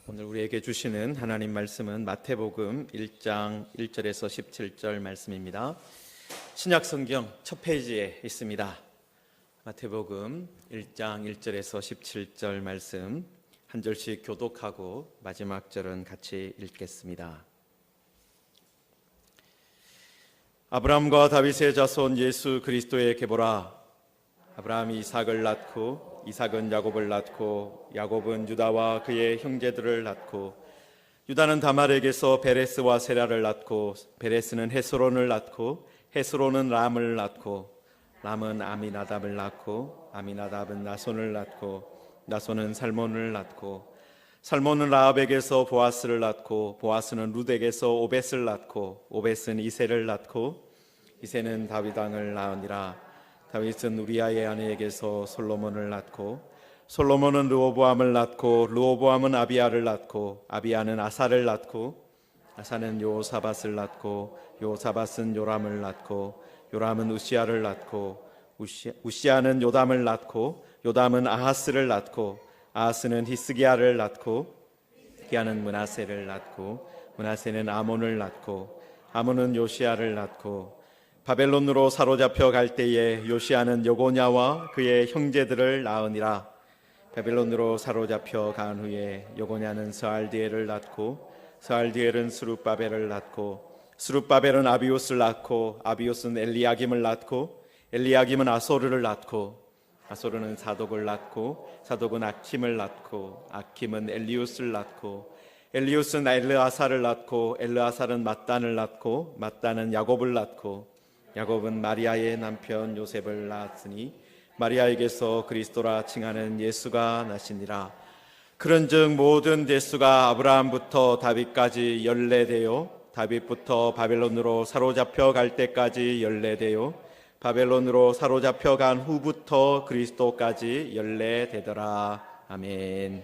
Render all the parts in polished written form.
오늘 우리에게 주시는 하나님 말씀은 마태복음 1장 1절에서 17절 말씀입니다. 신약 성경 첫 페이지에 있습니다. 마태복음 1장 1절에서 17절 말씀 한 절씩 교독하고 마지막 절은 같이 읽겠습니다. 아브라함과 다윗의 자손 예수 그리스도의 계보라. 아브라함이 이삭을 낳고 이삭은 야곱을 낳고 야곱은 유다와 그의 형제들을 낳고 유다는 다말에게서 베레스와 세라를 낳고 베레스는 헤스론을 낳고 헤스론은 람을 낳고 람은 아미나답을 낳고 아미나답은 나손을 낳고 나손은 살몬을 낳고 살몬은 라합에게서 보아스를 낳고 보아스는 룻에게서 오벳을 낳고 오벳은 이새를 낳고 이새는 다윗 왕을 낳으니라. 다윗은 우리아의 아내에게서 솔로몬을 낳고 솔로몬은 르호보암을 낳고 르호보암은 아비야를 낳고 아비야는 아사를 낳고 아사는 요사밧을 낳고 요사밧은 요람을 낳고 요람은 우시야를 낳고 우시야는 요담을 낳고 요담은 아하스를 낳고 아하스는 히스기야를 낳고 히스기야는 므낫세를 낳고 므낫세는 아몬을 낳고 아몬은 요시야를 낳고 바벨론으로 사로잡혀 갈 때에 요시야는 여고냐와 그의 형제들을 낳으니라. 바벨론으로 사로잡혀 간 후에 여고냐는 스알디엘을 낳고 스알디엘은 스룹바벨을 낳고 스룹바벨은 아비옷을 낳고 아비옷은 엘리야김을 낳고 엘리야김은 아소르를 낳고 아소르는 사독을 낳고 사독은 아킴을 낳고 아킴은 엘리웃을 낳고 엘리웃은 엘르아사를 낳고 엘르아사는 mat단을 낳고 mat단은 야곱을 낳고 야곱은 마리아의 남편 요셉을 낳았으니 마리아에게서 그리스도라 칭하는 예수가 나시니라. 그런즉 모든 대수가 아브라함부터 다윗까지 연례되어 다윗부터 바벨론으로 사로잡혀 갈 때까지 연례되어 바벨론으로 사로잡혀 간 후부터 그리스도까지 연례되더라. 아멘.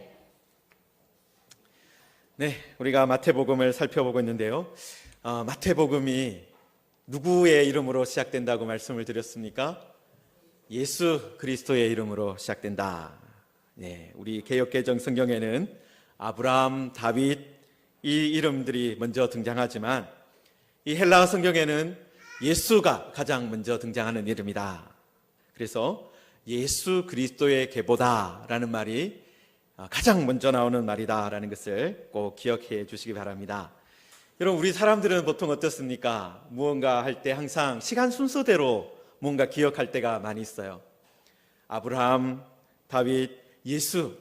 네, 우리가 마태복음을 살펴보고 있는데요. 마태복음이 누구의 이름으로 시작된다고 말씀을 드렸습니까? 예수 그리스도의 이름으로 시작된다. 네, 우리 개역개정 성경에는 아브라함, 다윗 이 이름들이 먼저 등장하지만 이 헬라어 성경에는 예수가 가장 먼저 등장하는 이름이다. 그래서 예수 그리스도의 계보다라는 말이 가장 먼저 나오는 말이다라는 것을 꼭 기억해 주시기 바랍니다. 여러분, 우리 사람들은 보통 어떻습니까? 무언가 할 때 항상 시간 순서대로 뭔가 기억할 때가 많이 있어요. 아브라함, 다윗, 예수,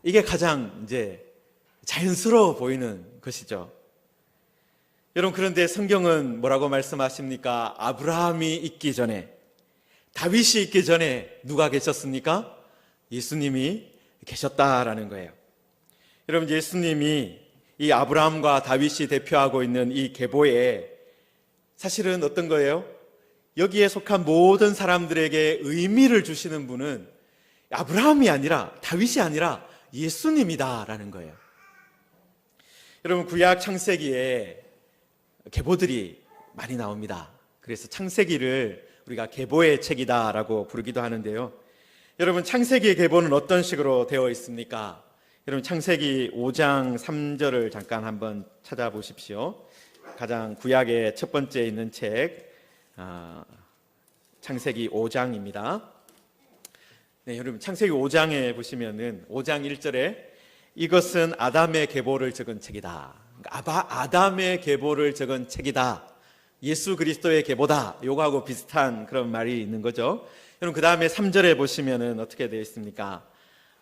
이게 가장 이제 자연스러워 보이는 것이죠. 여러분, 그런데 성경은 뭐라고 말씀하십니까? 아브라함이 있기 전에, 다윗이 있기 전에 누가 계셨습니까? 예수님이 계셨다라는 거예요. 여러분, 예수님이 이 아브라함과 다윗이 대표하고 있는 이 계보에 사실은 어떤 거예요? 여기에 속한 모든 사람들에게 의미를 주시는 분은 아브라함이 아니라 다윗이 아니라 예수님이다라는 거예요. 여러분, 구약 창세기에 계보들이 많이 나옵니다. 그래서 창세기를 우리가 계보의 책이다라고 부르기도 하는데요. 여러분, 창세기의 계보는 어떤 식으로 되어 있습니까? 여러분, 창세기 5장 3절을 잠깐 한번 찾아보십시오. 가장 구약의 첫 번째 있는 책, 창세기 5장입니다. 네, 여러분, 창세기 5장에 보시면은 5장 1절에 이것은 아담의 계보를 적은 책이다. 아담의 계보를 적은 책이다. 예수 그리스도의 계보다. 요거하고 비슷한 그런 말이 있는 거죠. 여러분, 그 다음에 3절에 보시면은 어떻게 되어 있습니까?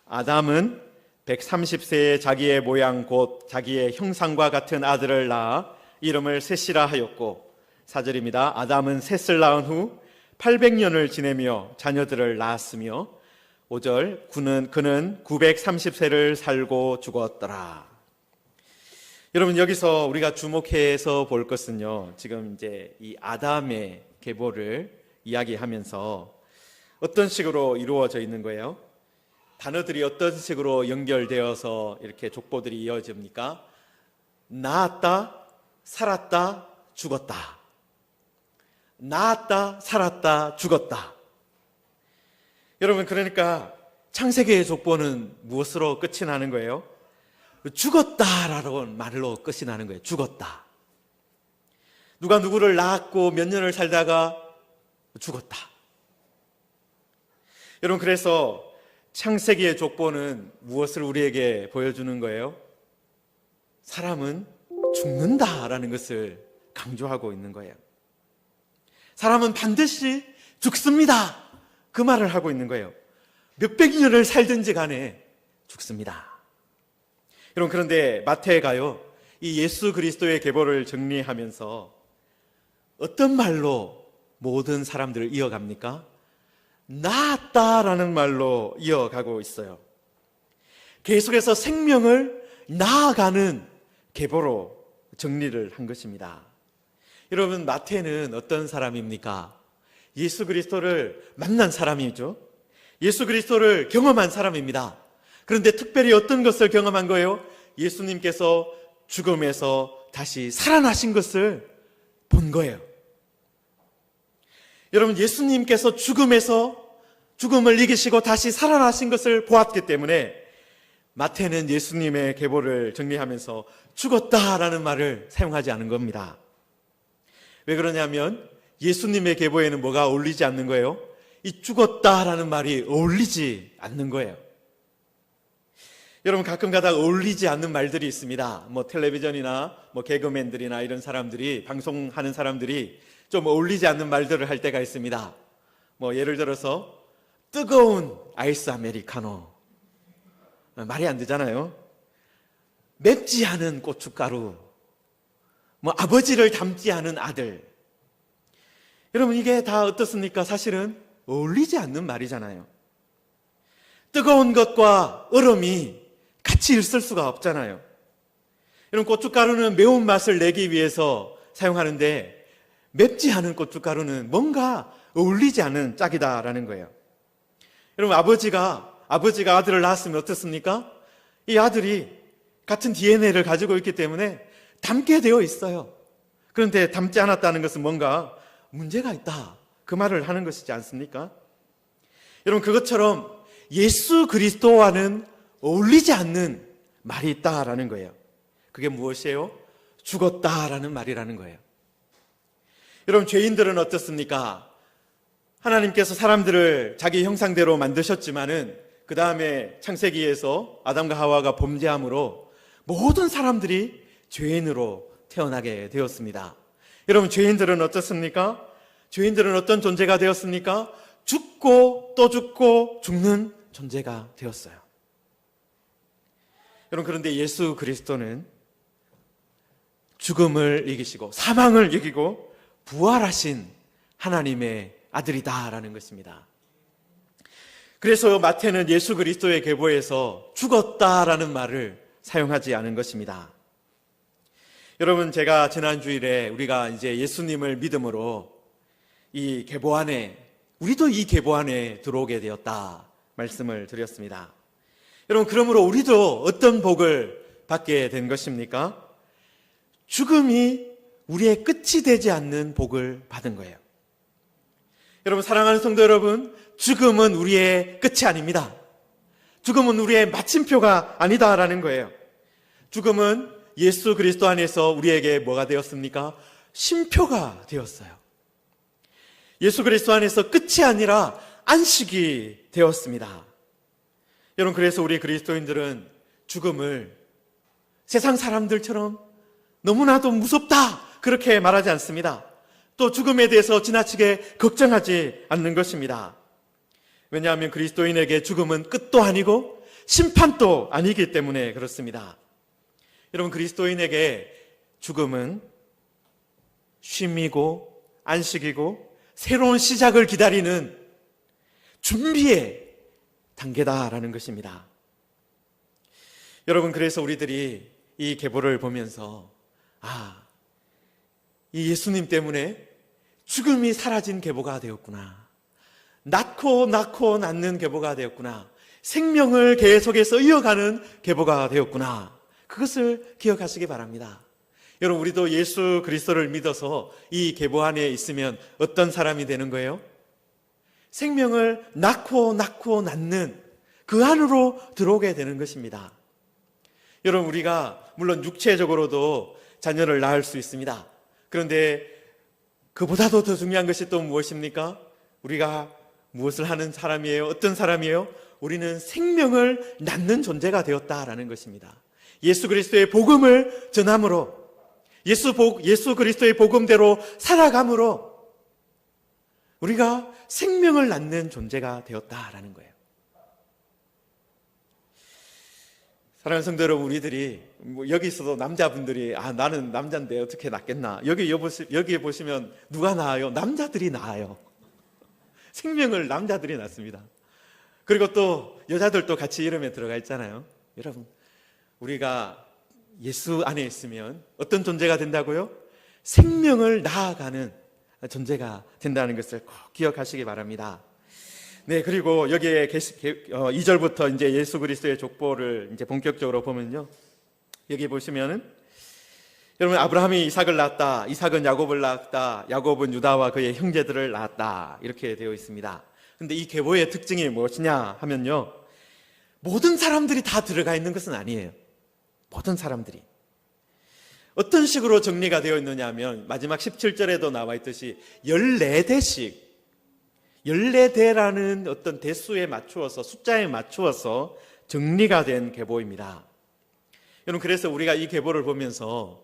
아담은 130세에 자기의 모양 곧 자기의 형상과 같은 아들을 낳아 이름을 셋이라 하였고, 4절입니다. 아담은 셋을 낳은 후 800년을 지내며 자녀들을 낳았으며, 5절 그는 930세를 살고 죽었더라. 여러분, 여기서 우리가 주목해서 볼 것은요, 지금 이제 이 아담의 계보를 이야기하면서 어떤 식으로 이루어져 있는 거예요? 단어들이 어떤 식으로 연결되어서 이렇게 족보들이 이어집니까? 낳았다, 살았다, 죽었다. 낳았다, 살았다, 죽었다. 여러분, 그러니까 창세기의 족보는 무엇으로 끝이 나는 거예요? 죽었다라는 말로 끝이 나는 거예요. 죽었다. 누가 누구를 낳았고 몇 년을 살다가 죽었다. 여러분, 그래서 창세기의 족보는 무엇을 우리에게 보여주는 거예요? 사람은 죽는다라는 것을 강조하고 있는 거예요. 사람은 반드시 죽습니다. 그 말을 하고 있는 거예요. 몇백 년을 살든지 간에 죽습니다. 여러분, 그런데 마태가요, 이 예수 그리스도의 계보를 정리하면서 어떤 말로 모든 사람들을 이어갑니까? 낳았다라는 말로 이어가고 있어요. 계속해서 생명을 낳아가는 계보로 정리를 한 것입니다. 여러분, 마태는 어떤 사람입니까? 예수 그리스도를 만난 사람이죠. 예수 그리스도를 경험한 사람입니다. 그런데 특별히 어떤 것을 경험한 거예요? 예수님께서 죽음에서 다시 살아나신 것을 본 거예요. 여러분, 예수님께서 죽음을 이기시고 다시 살아나신 것을 보았기 때문에 마태는 예수님의 계보를 정리하면서 죽었다라는 말을 사용하지 않은 겁니다. 왜 그러냐면 예수님의 계보에는 뭐가 어울리지 않는 거예요? 이 죽었다라는 말이 어울리지 않는 거예요. 여러분, 가끔 가다 어울리지 않는 말들이 있습니다. 텔레비전이나 개그맨들이나 이런 사람들이, 방송하는 사람들이 좀 어울리지 않는 말들을 할 때가 있습니다. 예를 들어서 뜨거운 아이스 아메리카노, 말이 안 되잖아요. 맵지 않은 고춧가루, 아버지를 닮지 않은 아들. 여러분, 이게 다 어떻습니까? 사실은 어울리지 않는 말이잖아요. 뜨거운 것과 얼음이 같이 있을 수가 없잖아요. 여러분, 고춧가루는 매운맛을 내기 위해서 사용하는데 맵지 않은 고춧가루는 뭔가 어울리지 않은 짝이다라는 거예요. 여러분, 아버지가 아들을 낳았으면 어떻습니까? 이 아들이 같은 DNA를 가지고 있기 때문에 닮게 되어 있어요. 그런데 닮지 않았다는 것은 뭔가 문제가 있다, 그 말을 하는 것이지 않습니까? 여러분, 그것처럼 예수 그리스도와는 어울리지 않는 말이 있다라는 거예요. 그게 무엇이에요? 죽었다라는 말이라는 거예요. 여러분, 죄인들은 어떻습니까? 하나님께서 사람들을 자기 형상대로 만드셨지만은 그 다음에 창세기에서 아담과 하와가 범죄함으로 모든 사람들이 죄인으로 태어나게 되었습니다. 여러분, 죄인들은 어떻습니까? 죄인들은 어떤 존재가 되었습니까? 죽고 또 죽고 죽는 존재가 되었어요. 여러분, 그런데 예수 그리스도는 죽음을 이기시고 사망을 이기고 부활하신 하나님의 아들이다라는 것입니다. 그래서 마태는 예수 그리스도의 계보에서 죽었다라는 말을 사용하지 않은 것입니다. 여러분, 제가 지난 주일에 우리가 이제 예수님을 믿음으로 이 계보 안에, 우리도 이 계보 안에 들어오게 되었다 말씀을 드렸습니다. 여러분, 그러므로 우리도 어떤 복을 받게 된 것입니까? 죽음이 우리의 끝이 되지 않는 복을 받은 거예요. 여러분, 사랑하는 성도 여러분, 죽음은 우리의 끝이 아닙니다. 죽음은 우리의 마침표가 아니다라는 거예요. 죽음은 예수 그리스도 안에서 우리에게 뭐가 되었습니까? 쉼표가 되었어요. 예수 그리스도 안에서 끝이 아니라 안식이 되었습니다. 여러분, 그래서 우리 그리스도인들은 죽음을 세상 사람들처럼 너무나도 무섭다 그렇게 말하지 않습니다. 또 죽음에 대해서 지나치게 걱정하지 않는 것입니다. 왜냐하면 그리스도인에게 죽음은 끝도 아니고 심판도 아니기 때문에 그렇습니다. 여러분, 그리스도인에게 죽음은 쉼이고 안식이고 새로운 시작을 기다리는 준비의 단계다라는 것입니다. 여러분, 그래서 우리들이 이 계보를 보면서 이 예수님 때문에 죽음이 사라진 계보가 되었구나, 낳고 낳는 계보가 되었구나, 생명을 계속해서 이어가는 계보가 되었구나, 그것을 기억하시기 바랍니다. 여러분, 우리도 예수 그리스도를 믿어서 이 계보 안에 있으면 어떤 사람이 되는 거예요? 생명을 낳고 낳는 그 안으로 들어오게 되는 것입니다. 여러분, 우리가 물론 육체적으로도 자녀를 낳을 수 있습니다. 그런데 그보다도 더 중요한 것이 또 무엇입니까? 우리가 무엇을 하는 사람이에요? 어떤 사람이에요? 우리는 생명을 낳는 존재가 되었다라는 것입니다. 예수 그리스도의 복음을 전함으로, 예수 그리스도의 복음대로 살아감으로 우리가 생명을 낳는 존재가 되었다라는 거예요. 사랑하는 성도 여러분, 우리들이 여기 있어도 남자분들이 나는 남자인데 어떻게 낳겠나, 여기에 보시면 누가 낳아요? 남자들이 낳아요. 생명을 남자들이 낳습니다. 그리고 또 여자들도 같이 이름에 들어가 있잖아요. 여러분, 우리가 예수 안에 있으면 어떤 존재가 된다고요? 생명을 낳아가는 존재가 된다는 것을 꼭 기억하시기 바랍니다. 네, 그리고 여기에 2절부터 이제 예수 그리스도의 족보를 이제 본격적으로 보면요, 여기 보시면은 여러분, 아브라함이 이삭을 낳았다, 이삭은 야곱을 낳았다, 야곱은 유다와 그의 형제들을 낳았다, 이렇게 되어 있습니다. 근데 이 계보의 특징이 무엇이냐 하면요, 모든 사람들이 다 들어가 있는 것은 아니에요. 모든 사람들이 어떤 식으로 정리가 되어 있느냐 하면 마지막 17절에도 나와 있듯이 14대씩, 14대라는 어떤 대수에 맞추어서, 숫자에 맞추어서 정리가 된 계보입니다. 여러분, 그래서 우리가 이 계보를 보면서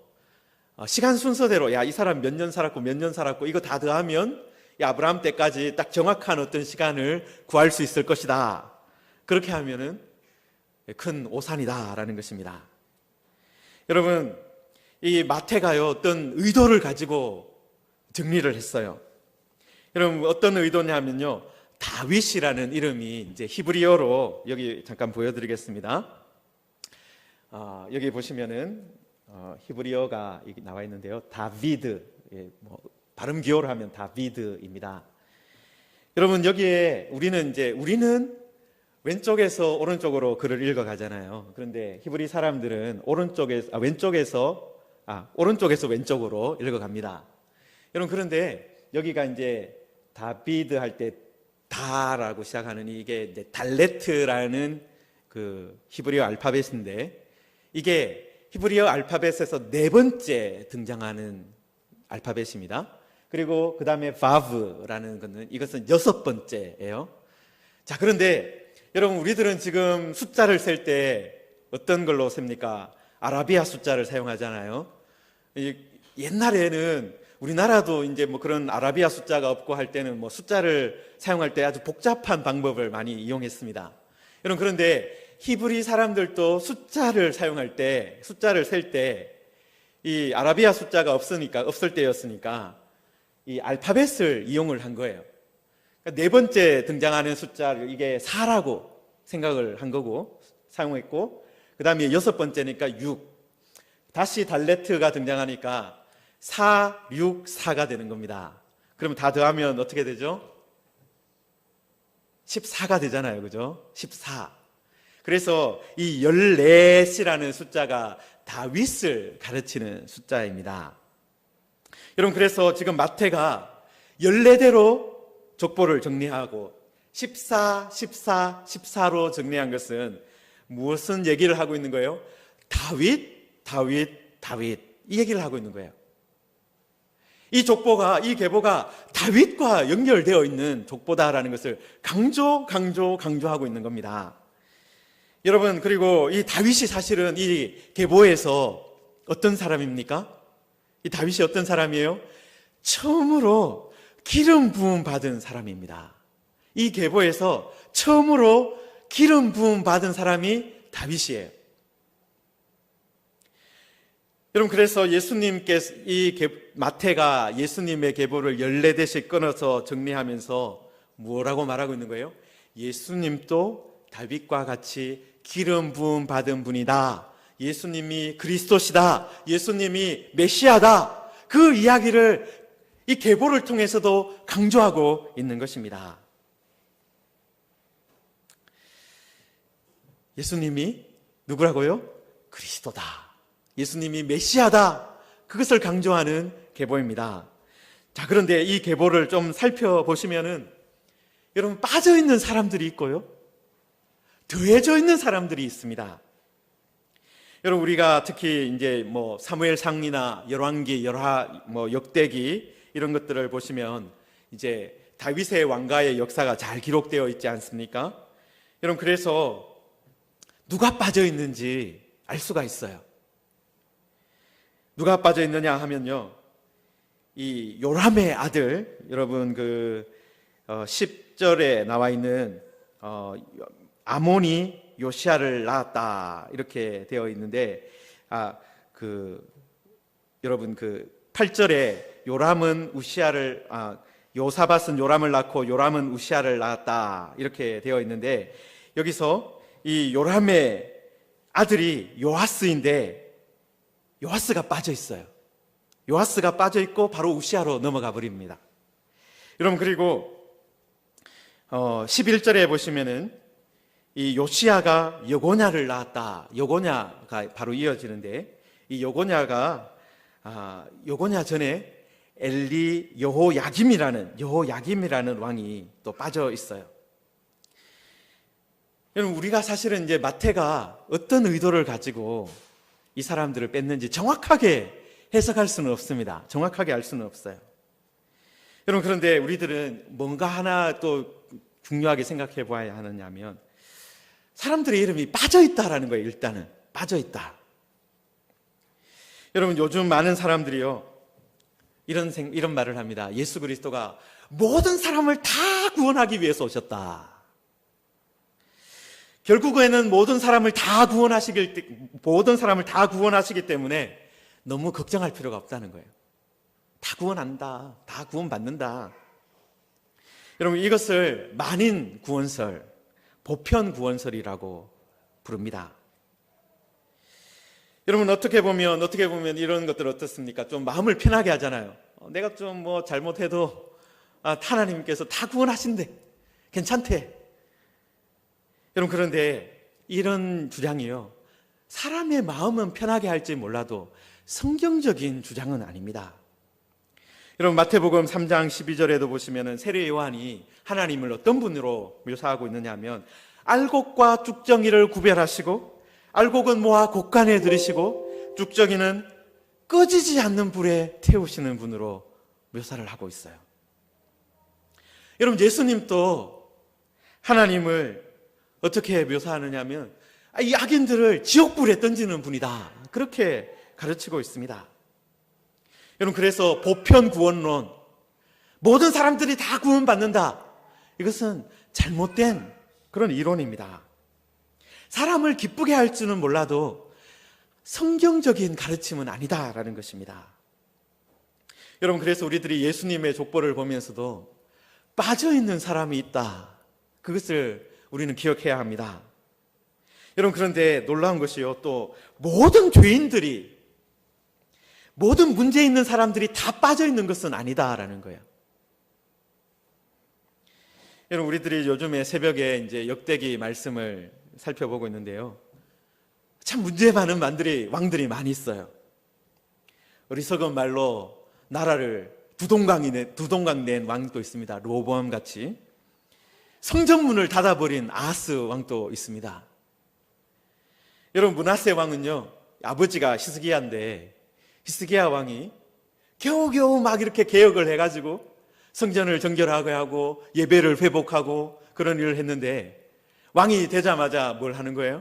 시간 순서대로 이 사람 몇 년 살았고 이거 다 더하면 아브라함 때까지 딱 정확한 어떤 시간을 구할 수 있을 것이다, 그렇게 하면은 큰 오산이다라는 것입니다. 여러분, 이 마태가요, 어떤 의도를 가지고 정리를 했어요. 여러분, 어떤 의도냐면요, 다윗이라는 이름이 이제 히브리어로, 여기 잠깐 보여드리겠습니다. 여기 보시면은 히브리어가 나와 있는데요, 다비드, 발음 기호로 하면 다비드입니다. 여러분, 여기에 우리는 왼쪽에서 오른쪽으로 글을 읽어가잖아요. 그런데 히브리 사람들은 오른쪽에서 왼쪽으로 읽어갑니다. 여러분, 그런데 여기가 이제 다비드 할 때 다라고 시작하는 이게 이제 달레트라는 그 히브리어 알파벳인데, 이게 히브리어 알파벳에서 4번째 등장하는 알파벳입니다. 그리고 그 다음에 바브라는 것은, 이것은 6번째예요. 자, 그런데 여러분, 우리들은 지금 숫자를 셀 때 어떤 걸로 셉니까? 아라비아 숫자를 사용하잖아요. 옛날에는 우리나라도 이제 그런 아라비아 숫자가 없고 할 때는 숫자를 사용할 때 아주 복잡한 방법을 많이 이용했습니다. 여러분, 그런데 히브리 사람들도 숫자를 사용할 때, 숫자를 셀 때 이 아라비아 숫자가 없을 때였으니까 이 알파벳을 이용을 한 거예요. 그러니까 4번째 등장하는 숫자를 이게 4라고 생각을 한 거고 사용했고, 그 다음에 6번째니까 6, 다시 달레트가 등장하니까 4, 6, 4가 되는 겁니다. 그러면 다 더하면 어떻게 되죠? 14가 되잖아요, 그죠? 14. 그래서 이 14이라는 숫자가 다윗을 가르치는 숫자입니다. 여러분, 그래서 지금 마태가 14대로 족보를 정리하고 14, 14, 14로 정리한 것은 무슨 얘기를 하고 있는 거예요? 다윗, 다윗, 다윗, 이 얘기를 하고 있는 거예요. 이 계보가 다윗과 연결되어 있는 족보다라는 것을 강조하고 있는 겁니다. 여러분, 그리고 이 다윗이 사실은 이 계보에서 어떤 사람입니까? 이 다윗이 어떤 사람이에요? 처음으로 기름 부음 받은 사람입니다. 이 계보에서 처음으로 기름 부음 받은 사람이 다윗이에요. 여러분, 그래서 마태가 예수님의 계보를 14대씩 끊어서 정리하면서 뭐라고 말하고 있는 거예요? 예수님도 다윗과 같이 기름 부음 받은 분이다, 예수님이 그리스도시다, 예수님이 메시아다, 그 이야기를 이 계보를 통해서도 강조하고 있는 것입니다. 예수님이 누구라고요? 그리스도다, 예수님이 메시아다, 그것을 강조하는 계보입니다. 자, 그런데 이 계보를 좀 살펴보시면은 여러분, 빠져있는 사람들이 있고요, 더해져 있는 사람들이 있습니다. 여러분, 우리가 특히 이제 사무엘상이나 열왕기, 역대기 이런 것들을 보시면 이제 다윗의 왕가의 역사가 잘 기록되어 있지 않습니까? 여러분, 그래서 누가 빠져 있는지 알 수가 있어요. 누가 빠져 있느냐 하면요, 이 요람의 아들, 여러분 10절에 나와 있는 아몬이 요시야를 낳았다 이렇게 되어 있는데, 여러분 8절에 요람은 요사밧은 요람을 낳고 요람은 우시야를 낳았다 이렇게 되어 있는데, 여기서 이 요람의 아들이 요아스인데 요아스가 빠져 있어요. 요아스가 빠져 있고 바로 우시야로 넘어가 버립니다. 여러분, 그리고 11절에 보시면은 이 요시야가 여고냐를 낳았다. 여고냐가 바로 이어지는데, 이 여고냐가 여고냐 전에 여호야김이라는 왕이 또 빠져 있어요. 여러분, 우리가 사실은 이제 마태가 어떤 의도를 가지고 이 사람들을 뺐는지 정확하게 해석할 수는 없습니다. 정확하게 알 수는 없어요. 여러분, 그런데 우리들은 뭔가 하나 또 중요하게 생각해 봐야 하느냐면, 사람들의 이름이 빠져 있다라는 거예요. 일단은 빠져 있다. 여러분, 요즘 많은 사람들이요, 이런 말을 합니다. 예수 그리스도가 모든 사람을 다 구원하기 위해서 오셨다. 결국에는 모든 사람을 다 구원하시기 때문에 너무 걱정할 필요가 없다는 거예요. 다 구원한다. 다 구원받는다. 여러분, 이것을 만인 구원설, 보편 구원설이라고 부릅니다. 여러분, 어떻게 보면 이런 것들 어떻습니까? 좀 마음을 편하게 하잖아요. 내가 좀 잘못해도 하나님께서 다 구원하신대. 괜찮대. 여러분, 그런데 이런 주장이요, 사람의 마음은 편하게 할지 몰라도 성경적인 주장은 아닙니다. 여러분, 마태복음 3장 12절에도 보시면은 세례 요한이 하나님을 어떤 분으로 묘사하고 있느냐 하면, 알곡과 쭉정이를 구별하시고 알곡은 모아 곡간에 들이시고 쭉정이는 꺼지지 않는 불에 태우시는 분으로 묘사를 하고 있어요. 여러분, 예수님도 하나님을 어떻게 묘사하느냐 하면, 이 악인들을 지옥불에 던지는 분이다, 그렇게 가르치고 있습니다. 여러분, 그래서 보편 구원론, 모든 사람들이 다 구원받는다, 이것은 잘못된 그런 이론입니다. 사람을 기쁘게 할 줄은 몰라도 성경적인 가르침은 아니다라는 것입니다. 여러분, 그래서 우리들이 예수님의 족보를 보면서도 빠져있는 사람이 있다, 그것을 우리는 기억해야 합니다. 여러분, 그런데 놀라운 것이요, 또 모든 죄인들이, 모든 문제 있는 사람들이 다 빠져있는 것은 아니다라는 거예요. 여러분, 우리들이 요즘에 새벽에 이제 역대기 말씀을 살펴보고 있는데요, 참 문제 많은 왕들이 많이 있어요. 어리석은 말로 나라를 두동강 낸 왕도 있습니다. 르호보암 같이. 성전문을 닫아버린 아하스 왕도 있습니다. 여러분, 므낫세 왕은요, 아버지가 히스기야인데, 히스기야 왕이 겨우겨우 막 이렇게 개혁을 해가지고 성전을 정결하게 하고 예배를 회복하고 그런 일을 했는데, 왕이 되자마자 뭘 하는 거예요?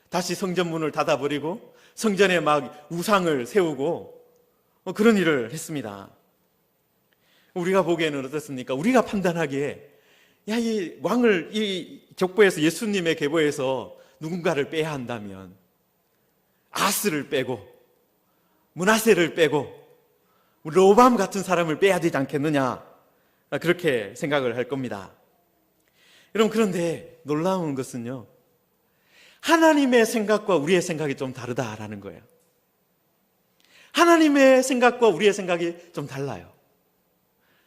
다시 성전문을 닫아버리고 성전에 막 우상을 세우고 그런 일을 했습니다. 우리가 보기에는 어떻습니까? 우리가 판단하기에, 이 왕을 이 족보에서, 예수님의 계보에서 누군가를 빼야 한다면 아스를 빼고 므낫세를 빼고 르호보암 같은 사람을 빼야 되지 않겠느냐, 그렇게 생각을 할 겁니다. 여러분, 그런데 놀라운 것은요, 하나님의 생각과 우리의 생각이 좀 다르다라는 거예요. 하나님의 생각과 우리의 생각이 좀 달라요.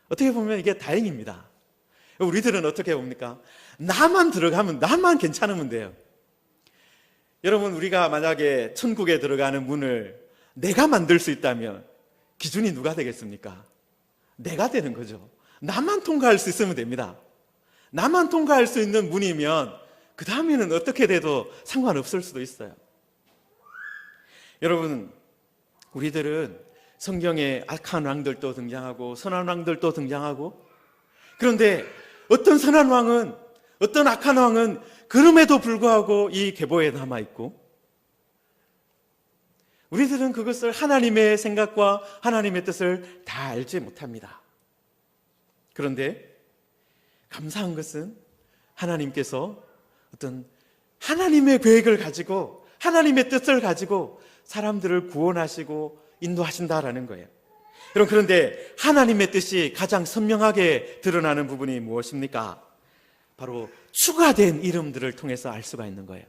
어떻게 보면 이게 다행입니다. 우리들은 어떻게 봅니까? 나만 들어가면, 나만 괜찮으면 돼요. 여러분, 우리가 만약에 천국에 들어가는 문을 내가 만들 수 있다면 기준이 누가 되겠습니까? 내가 되는 거죠. 나만 통과할 수 있으면 됩니다. 나만 통과할 수 있는 문이면 그 다음에는 어떻게 돼도 상관없을 수도 있어요. 여러분, 우리들은 성경에 악한 왕들도 등장하고 선한 왕들도 등장하고, 그런데 어떤 선한 왕은, 어떤 악한 왕은 그럼에도 불구하고 이 계보에 남아있고, 우리들은 그것을 하나님의 생각과 하나님의 뜻을 다 알지 못합니다. 그런데 감사한 것은 하나님께서 어떤 하나님의 계획을 가지고, 하나님의 뜻을 가지고 사람들을 구원하시고 인도하신다라는 거예요. 여러분, 그런데 하나님의 뜻이 가장 선명하게 드러나는 부분이 무엇입니까? 바로 추가된 이름들을 통해서 알 수가 있는 거예요.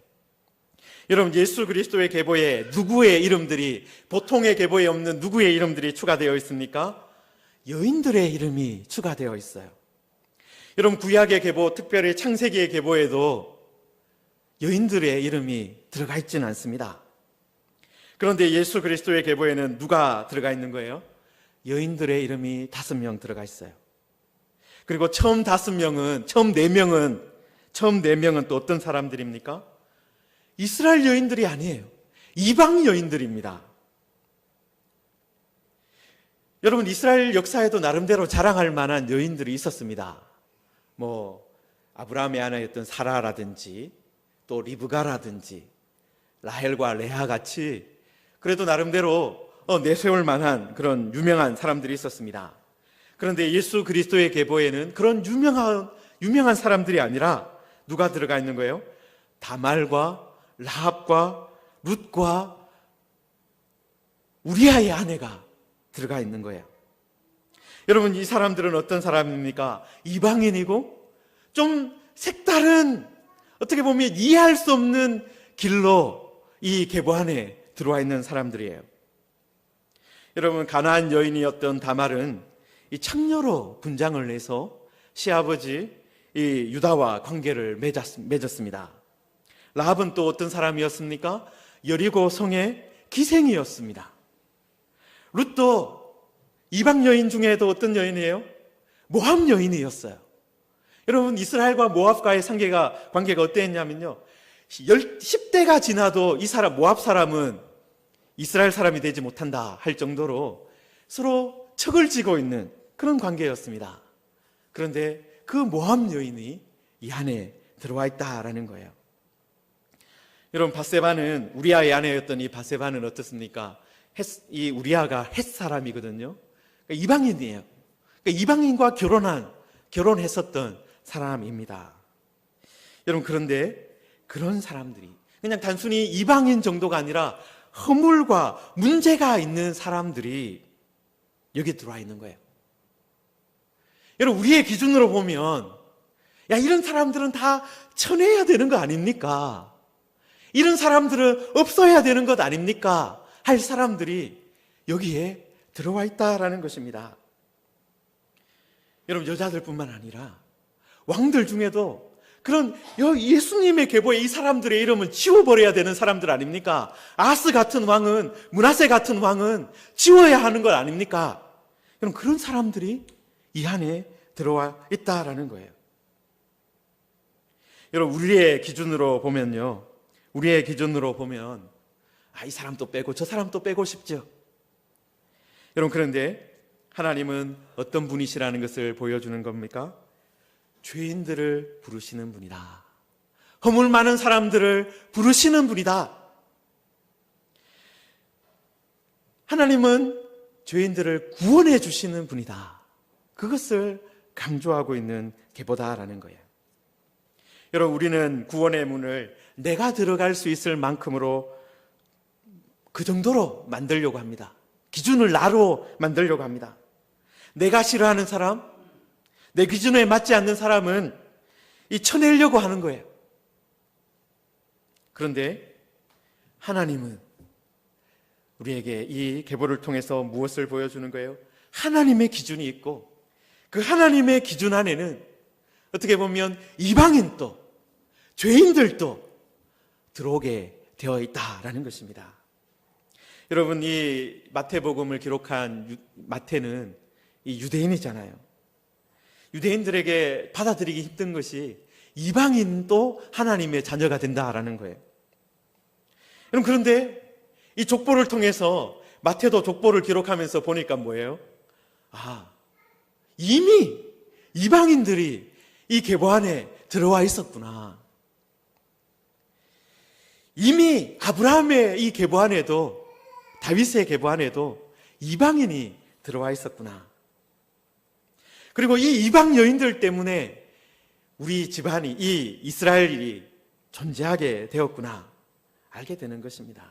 여러분, 예수 그리스도의 계보에 누구의 이름들이, 보통의 계보에 없는 누구의 이름들이 추가되어 있습니까? 여인들의 이름이 추가되어 있어요. 여러분, 구약의 계보, 특별히 창세기의 계보에도 여인들의 이름이 들어가 있지는 않습니다. 그런데 예수 그리스도의 계보에는 누가 들어가 있는 거예요? 여인들의 이름이 5명 들어가 있어요. 그리고 처음 4명은 또 어떤 사람들입니까? 이스라엘 여인들이 아니에요. 이방 여인들입니다. 여러분, 이스라엘 역사에도 나름대로 자랑할 만한 여인들이 있었습니다. 아브라함의 아내였던 사라라든지, 또 리브가라든지, 라헬과 레아 같이 그래도 나름대로 내세울 만한 그런 유명한 사람들이 있었습니다. 그런데 예수 그리스도의 계보에는 그런 유명한 사람들이 아니라 누가 들어가 있는 거예요? 다말과 라합과 룻과 우리아의 아내가 들어가 있는 거예요. 여러분, 이 사람들은 어떤 사람입니까? 이방인이고 좀 색다른, 어떻게 보면 이해할 수 없는 길로 이 계보 안에 들어와 있는 사람들이에요. 여러분, 가나안 여인이었던 다말은 이 창녀로 분장을 해서 시아버지 이 유다와 관계를 맺었습니다. 라합은 또 어떤 사람이었습니까? 여리고 성의 기생이었습니다. 룻도 이방 여인 중에도 어떤 여인이에요? 모압 여인이었어요. 여러분, 이스라엘과 모압과의 관계가 어땠냐면요, 10대가 지나도 이 사람, 모압 사람은 이스라엘 사람이 되지 못한다 할 정도로 서로 척을 지고 있는 그런 관계였습니다. 그런데 그 모압 여인이 이 안에 들어와 있다라는 거예요. 여러분, 바세바는, 우리아의 아내였던 이 바세바는 어떻습니까? 이 우리아가 헷 사람이거든요. 그러니까 이방인이에요. 그러니까 이방인과 결혼했었던 사람입니다. 여러분, 그런데 그런 사람들이 그냥 단순히 이방인 정도가 아니라 허물과 문제가 있는 사람들이 여기 들어와 있는 거예요. 여러분, 우리의 기준으로 보면, 이런 사람들은 다 쳐내야 되는 거 아닙니까? 이런 사람들은 없어야 되는 것 아닙니까? 할 사람들이 여기에 들어와 있다라는 것입니다. 여러분, 여자들뿐만 아니라 왕들 중에도 그런 예수님의 계보에 이 사람들의 이름은 지워버려야 되는 사람들 아닙니까? 아스 같은 왕은, 므낫세 같은 왕은 지워야 하는 것 아닙니까? 여러분, 그런 사람들이 이 안에 들어와 있다라는 거예요. 여러분, 우리의 기준으로 보면 이 사람도 빼고 저 사람도 빼고 싶죠. 여러분, 그런데 하나님은 어떤 분이시라는 것을 보여주는 겁니까? 죄인들을 부르시는 분이다. 허물 많은 사람들을 부르시는 분이다. 하나님은 죄인들을 구원해 주시는 분이다. 그것을 강조하고 있는 계보다라는 거예요. 여러분, 우리는 구원의 문을 내가 들어갈 수 있을 만큼으로 그 정도로 만들려고 합니다. 기준을 나로 만들려고 합니다. 내가 싫어하는 사람, 내 기준에 맞지 않는 사람은 쳐내려고 하는 거예요. 그런데 하나님은 우리에게 이 계보를 통해서 무엇을 보여주는 거예요? 하나님의 기준이 있고, 그 하나님의 기준 안에는 어떻게 보면 이방인도 죄인들도 들어오게 되어 있다라는 것입니다. 여러분, 이 마태복음을 기록한 마태는 이 유대인이잖아요. 유대인들에게 받아들이기 힘든 것이 이방인도 하나님의 자녀가 된다라는 거예요. 여러분, 그런데 이 족보를 통해서 마태도 족보를 기록하면서 보니까 뭐예요? 이미 이방인들이 이 계보 안에 들어와 있었구나. 이미 아브라함의 이 계보 안에도, 다윗의 계보 안에도 이방인이 들어와 있었구나. 그리고 이 이방 여인들 때문에 우리 집안이, 이 이스라엘이 존재하게 되었구나 알게 되는 것입니다.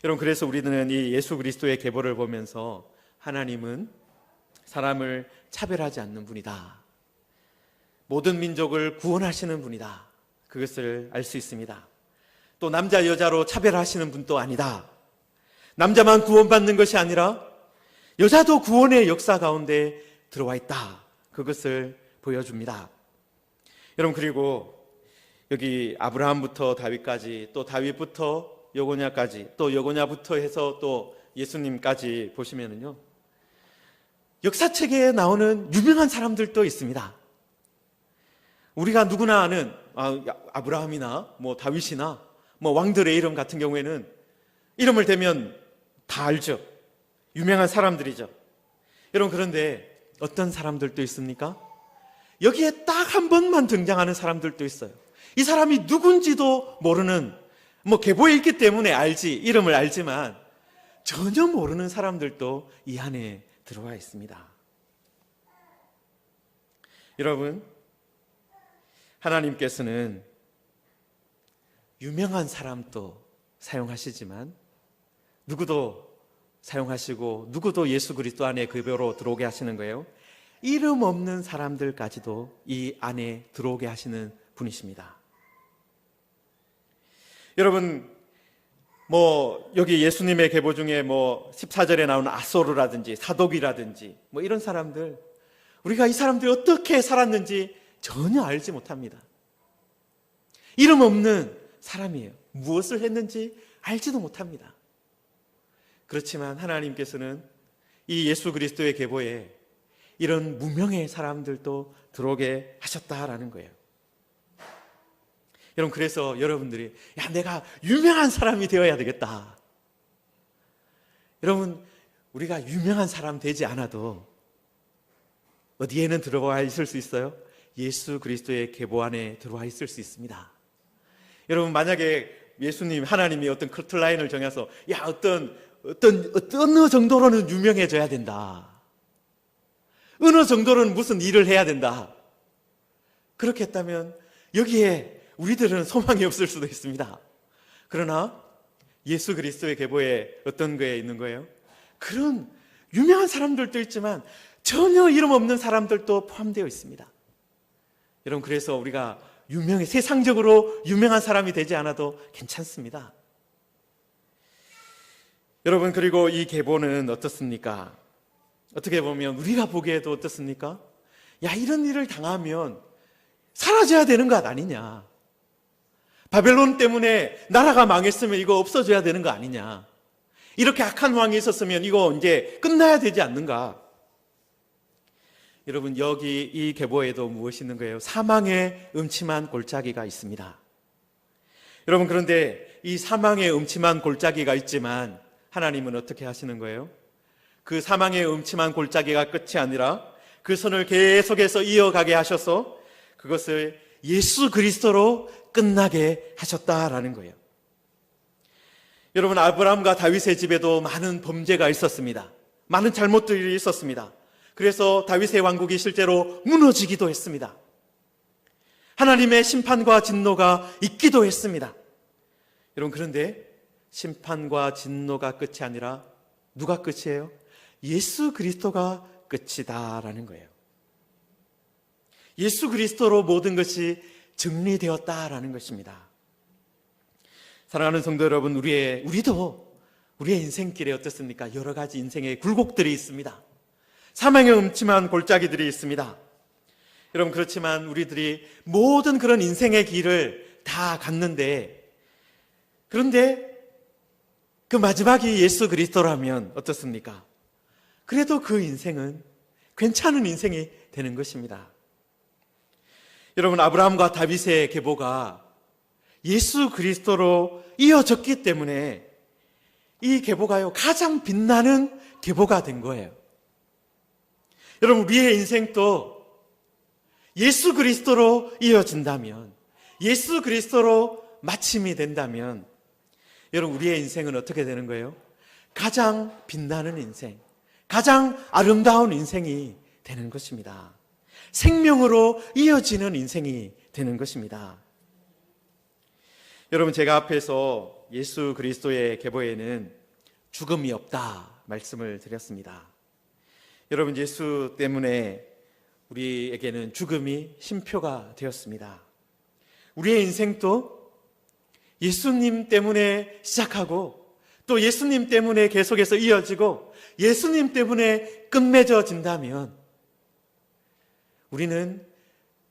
여러분, 그래서 우리는 이 예수 그리스도의 계보를 보면서 하나님은 사람을 차별하지 않는 분이다, 모든 민족을 구원하시는 분이다, 그것을 알 수 있습니다. 또 남자 여자로 차별하시는 분도 아니다. 남자만 구원받는 것이 아니라 여자도 구원의 역사 가운데 들어와 있다, 그것을 보여줍니다. 여러분, 그리고 여기 아브라함부터 다윗까지, 또 다윗부터 여고냐까지, 또 여고냐부터 해서 또 예수님까지 보시면은요, 역사책에 나오는 유명한 사람들도 있습니다. 우리가 누구나 아는 아브라함이나 뭐 다윗이나 뭐 왕들의 이름 같은 경우에는 이름을 대면 다 알죠. 유명한 사람들이죠. 여러분, 그런데 어떤 사람들도 있습니까? 여기에 딱 한 번만 등장하는 사람들도 있어요. 이 사람이 누군지도 모르는, 뭐 계보에 있기 때문에 알지, 이름을 알지만 전혀 모르는 사람들도 이 안에 들어와 있습니다. 여러분, 하나님께서는 유명한 사람도 사용하시지만 누구도 사용하시고 누구도 예수 그리스도 안에 계보로 들어오게 하시는 거예요. 이름 없는 사람들까지도 이 안에 들어오게 하시는 분이십니다. 여러분, 뭐 여기 예수님의 계보 중에 뭐 14절에 나오는 아소르라든지 사독이라든지 뭐 이런 사람들, 우리가 이 사람들이 어떻게 살았는지 전혀 알지 못합니다. 이름 없는 사람이에요. 무엇을 했는지 알지도 못합니다. 그렇지만 하나님께서는 이 예수 그리스도의 계보에 이런 무명의 사람들도 들어오게 하셨다라는 거예요. 여러분, 그래서 여러분들이 내가 유명한 사람이 되어야 되겠다. 여러분, 우리가 유명한 사람 되지 않아도 어디에는 들어와 있을 수 있어요? 예수 그리스도의 계보 안에 들어와 있을 수 있습니다. 여러분, 만약에 예수님, 하나님이 어떤 커트라인을 정해서 어느 정도로는 유명해져야 된다, 어느 정도는 무슨 일을 해야 된다, 그렇게 했다면 여기에 우리들은 소망이 없을 수도 있습니다. 그러나 예수 그리스도의 계보에 어떤 거에 있는 거예요? 그런 유명한 사람들도 있지만 전혀 이름 없는 사람들도 포함되어 있습니다. 여러분, 그래서 우리가 세상적으로 유명한 사람이 되지 않아도 괜찮습니다. 여러분, 그리고 이 계보는 어떻습니까? 어떻게 보면 우리가 보기에도 어떻습니까? 이런 일을 당하면 사라져야 되는 것 아니냐, 바벨론 때문에 나라가 망했으면 이거 없어져야 되는 거 아니냐, 이렇게 악한 왕이 있었으면 이거 이제 끝나야 되지 않는가. 여러분, 여기 이 계보에도 무엇이 있는 거예요? 사망의 음침한 골짜기가 있습니다. 여러분, 그런데 이 사망의 음침한 골짜기가 있지만 하나님은 어떻게 하시는 거예요? 그 사망의 음침한 골짜기가 끝이 아니라 그 선을 계속해서 이어가게 하셔서 그것을 예수 그리스도로 끝나게 하셨다라는 거예요. 여러분, 아브라함과 다윗의 집에도 많은 범죄가 있었습니다. 많은 잘못들이 있었습니다. 그래서 다윗의 왕국이 실제로 무너지기도 했습니다. 하나님의 심판과 진노가 있기도 했습니다. 여러분, 그런데 심판과 진노가 끝이 아니라 누가 끝이에요? 예수 그리스도가 끝이다라는 거예요. 예수 그리스도로 모든 것이 정리되었다라는 것입니다. 사랑하는 성도 여러분, 우리도 우리의 인생길에 어떻습니까? 여러 가지 인생의 굴곡들이 있습니다. 사망의 음침한 골짜기들이 있습니다. 여러분, 그렇지만 우리들이 모든 그런 인생의 길을 다 갔는데, 그런데 그 마지막이 예수 그리스도라면 어떻습니까? 그래도 그 인생은 괜찮은 인생이 되는 것입니다. 여러분, 아브라함과 다윗의 계보가 예수 그리스도로 이어졌기 때문에 이 계보가요, 가장 빛나는 계보가 된 거예요. 여러분, 우리의 인생도 예수 그리스도로 이어진다면, 예수 그리스도로 마침이 된다면, 여러분, 우리의 인생은 어떻게 되는 거예요? 가장 빛나는 인생, 가장 아름다운 인생이 되는 것입니다. 생명으로 이어지는 인생이 되는 것입니다. 여러분, 제가 앞에서 예수 그리스도의 계보에는 죽음이 없다 말씀을 드렸습니다. 여러분, 예수 때문에 우리에게는 죽음이 쉼표가 되었습니다. 우리의 인생도 예수님 때문에 시작하고 또 예수님 때문에 계속해서 이어지고 예수님 때문에 끝맺어진다면 우리는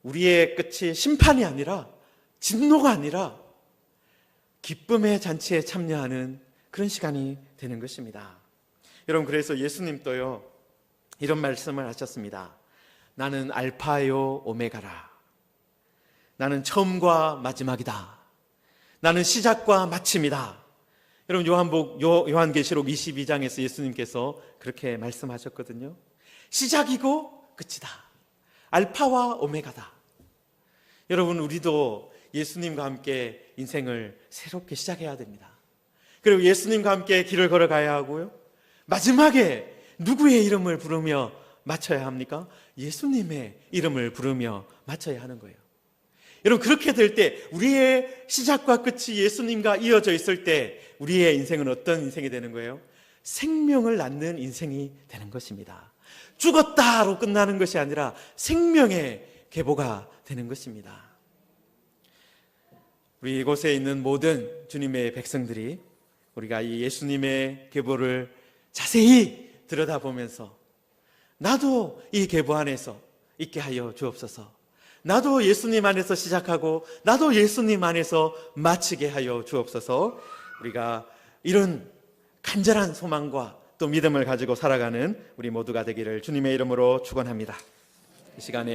우리의 끝이 심판이 아니라 진노가 아니라 기쁨의 잔치에 참여하는 그런 시간이 되는 것입니다. 여러분, 그래서 예수님도요, 이런 말씀을 하셨습니다. 나는 알파요 오메가라. 나는 처음과 마지막이다. 나는 시작과 마침이다. 여러분, 요한계시록 22장에서 예수님께서 그렇게 말씀하셨거든요. 시작이고 끝이다. 알파와 오메가다. 여러분, 우리도 예수님과 함께 인생을 새롭게 시작해야 됩니다. 그리고 예수님과 함께 길을 걸어가야 하고요, 마지막에 누구의 이름을 부르며 마쳐야 합니까? 예수님의 이름을 부르며 마쳐야 하는 거예요. 여러분, 그렇게 될 때, 우리의 시작과 끝이 예수님과 이어져 있을 때 우리의 인생은 어떤 인생이 되는 거예요? 생명을 낳는 인생이 되는 것입니다. 죽었다로 끝나는 것이 아니라 생명의 계보가 되는 것입니다. 우리 이곳에 있는 모든 주님의 백성들이 우리가 이 예수님의 계보를 자세히 들여다보면서 나도 이 계보 안에서 있게 하여 주옵소서. 나도 예수님 안에서 시작하고 나도 예수님 안에서 마치게 하여 주옵소서. 우리가 이런 간절한 소망과 또 믿음을 가지고 살아가는 우리 모두가 되기를 주님의 이름으로 축원합니다. 이 시간에